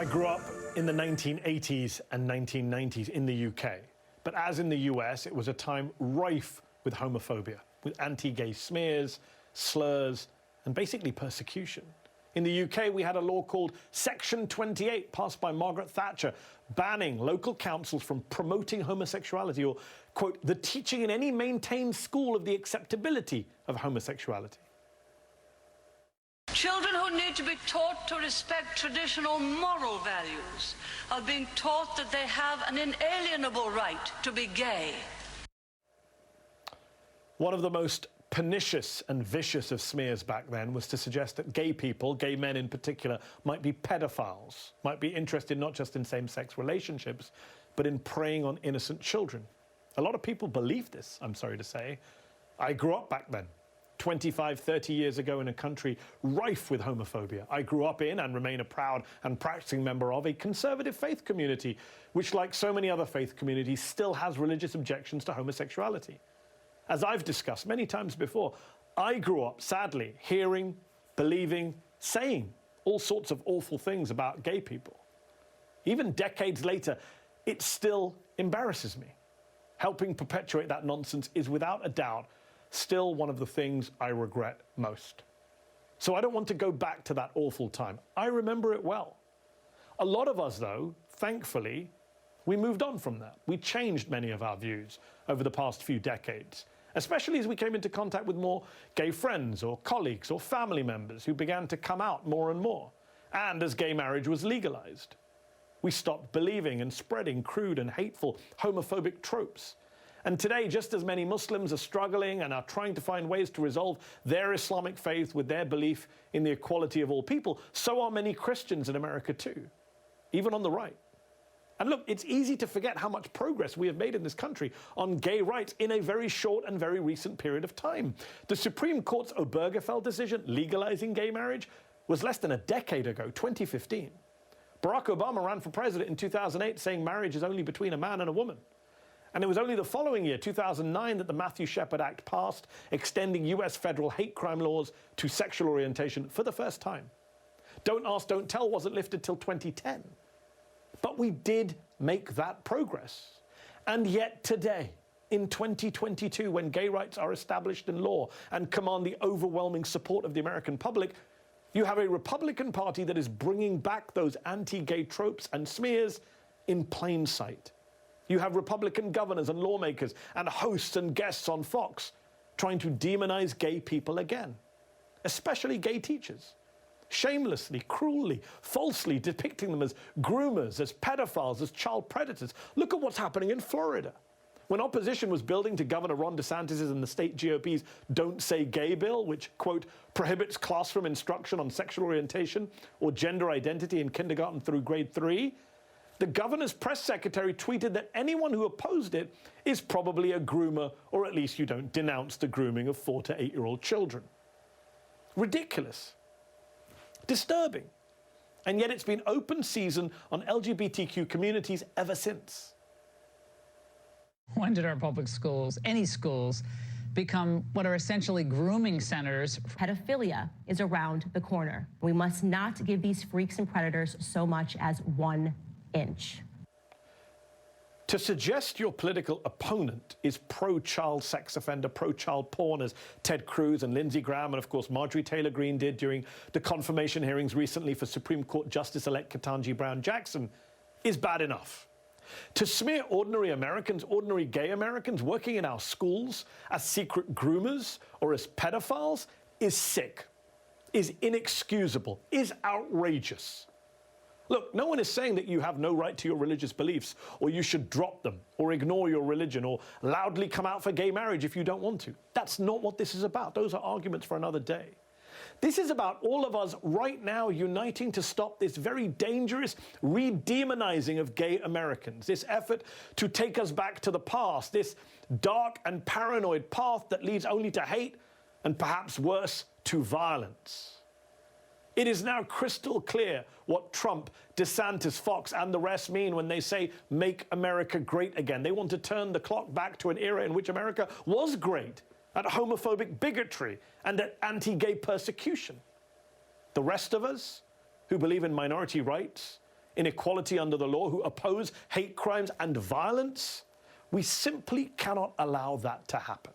I grew up in the 1980s and 1990s in the UK. But as in the US, it was a time rife with homophobia, with anti-gay smears, slurs, and basically persecution. In the UK, we had a law called Section 28, passed by Margaret Thatcher, banning local councils from promoting homosexuality or, quote, the teaching in any maintained school of the acceptability of homosexuality. Children who need to be taught to respect traditional moral values are being taught that they have an inalienable right to be gay. One of the most pernicious and vicious of smears back then was to suggest that gay people, gay men in particular, might be pedophiles, might be interested not just in same-sex relationships, but in preying on innocent children. A lot of people believe this, I'm sorry to say. I grew up back then, 25, 30 years ago, in a country rife with homophobia. I grew up in and remain a proud and practicing member of a conservative faith community, which, like so many other faith communities, still has religious objections to homosexuality. As I've discussed many times before, I grew up, sadly, hearing, believing, saying all sorts of awful things about gay people. Even decades later, it still embarrasses me. Helping perpetuate that nonsense is, without a doubt, still one of the things I regret most. So I don't want to go back to that awful time. I remember it well. A lot of us, though, thankfully, we moved on from that. We changed many of our views over the past few decades, especially as we came into contact with more gay friends or colleagues or family members who began to come out more and more, and as gay marriage was legalized. We stopped believing and spreading crude and hateful homophobic tropes. And today, just as many Muslims are struggling and are trying to find ways to resolve their Islamic faith with their belief in the equality of all people, so are many Christians in America too, even on the right. And look, it's easy to forget how much progress we have made in this country on gay rights in a very short and very recent period of time. The Supreme Court's Obergefell decision legalizing gay marriage was less than a decade ago, 2015. Barack Obama ran for president in 2008 saying marriage is only between a man and a woman. And it was only the following year, 2009, that the Matthew Shepard Act passed, extending US federal hate crime laws to sexual orientation for the first time. Don't Ask, Don't Tell wasn't lifted till 2010. But we did make that progress. And yet today, in 2022, when gay rights are established in law and command the overwhelming support of the American public, you have a Republican Party that is bringing back those anti-gay tropes and smears in plain sight. You have Republican governors and lawmakers and hosts and guests on Fox trying to demonize gay people again, especially gay teachers, shamelessly, cruelly, falsely depicting them as groomers, as pedophiles, as child predators. Look at what's happening in Florida. When opposition was building to Governor Ron DeSantis' and the state GOP's Don't Say Gay bill, which, quote, prohibits classroom instruction on sexual orientation or gender identity in kindergarten through grade 3, the governor's press secretary tweeted that anyone who opposed it is probably a groomer, or at least you don't denounce the grooming of 4 to 8-year-old children. Ridiculous. Disturbing. And yet it's been open season on LGBTQ communities ever since. When did our public schools, any schools, become what are essentially grooming centers? Pedophilia is around the corner. We must not give these freaks and predators so much as 1 inch. To suggest your political opponent is pro-child sex offender, pro-child porn, as Ted Cruz and Lindsey Graham and, of course, Marjorie Taylor Greene did during the confirmation hearings recently for Supreme Court Justice-elect Ketanji Brown Jackson, is bad enough. To smear ordinary Americans, ordinary gay Americans working in our schools as secret groomers or as pedophiles is sick, is inexcusable, is outrageous. Look, no one is saying that you have no right to your religious beliefs, or you should drop them, or ignore your religion, or loudly come out for gay marriage if you don't want to. That's not what this is about. Those are arguments for another day. This is about all of us right now uniting to stop this very dangerous re-demonizing of gay Americans, this effort to take us back to the past, this dark and paranoid path that leads only to hate and, perhaps worse, to violence. It is now crystal clear what Trump, DeSantis, Fox, and the rest mean when they say, make America great again. They want to turn the clock back to an era in which America was great at homophobic bigotry and at anti-gay persecution. The rest of us, who believe in minority rights, inequality under the law, who oppose hate crimes and violence. We simply cannot allow that to happen.